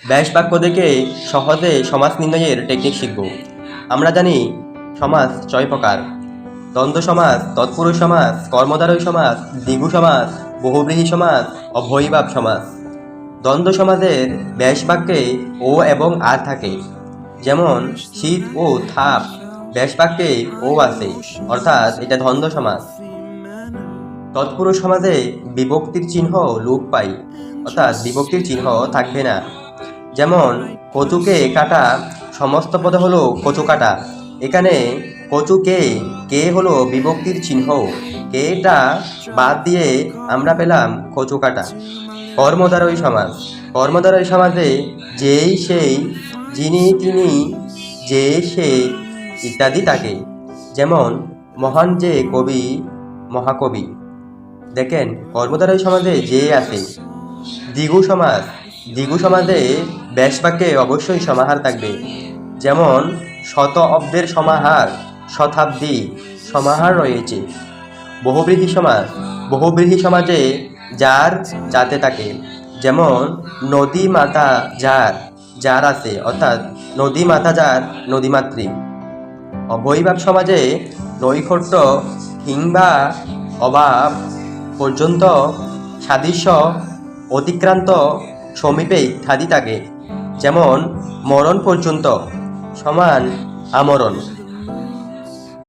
ব্যাস বাক্য থেকে সহজে সমাস নির্ণয়ের টেকনিক শিখব। আমরা জানি সমাস 6 প্রকার: দ্বন্দ্ব সমাস, তৎপুরুষ সমাস, কর্মধারয় সমাস, দ্বিগু সমাস, বহুব্রীহি সমাস, অব্যয়ীভাব সমাস। দ্বন্দ্ব সমাসের ব্যাস বাক্যে ও এবং আর থাকে, যেমন শীত ও তাপ ব্যাস বাক্যে ও আছে, অর্থাৎ এটা দ্বন্দ্ব সমাস। তৎপুরুষ সমাসে বিভক্তির চিহ্ন লোপ পায়, অর্থাৎ বিভক্তির চিহ্ন থাকবে না, যেমন কচুকে কাটা সমস্ত পদ হলো কচু কাটা। এখানে কচুকে কে হলো বিভক্তির চিহ্ন, কেটা বাদ দিয়ে আমরা পেলাম কচু কাটা। কর্মধারয় সমাস, কর্মধারয় সমাসে যেই সেই, যিনি তিনি, যে সে ইত্যাদি থাকে, যেমন মহান যে কবি, মহাকবি। দেখেন কর্মধারয় সমাসে যে আছে। দ্বিগু সমাস, দ্বিগু সমাসে ব্যাস বাক্যে অবশ্যই সমাহার থাকবে, যেমন শত অব্দের সমাহার, শতাব্দী সমাহার রয়েছে। বহুব্রীহি সমাস, বহুব্রীহি সমাজে যার যাতে থাকে, যেমন নদী মাতা যার, যার আছে, অর্থাৎ নদী মাতা যার, নদীমাতৃ। অব্যয়ীভাব সমাজে নৈকট্য কিংবা অভাব পর্যন্ত, সাদৃশ্য, অতিক্রান্ত, সমীপে ইত্যাদি থাকে, যেমন মরণ পর্যন্ত সমান আমরণ।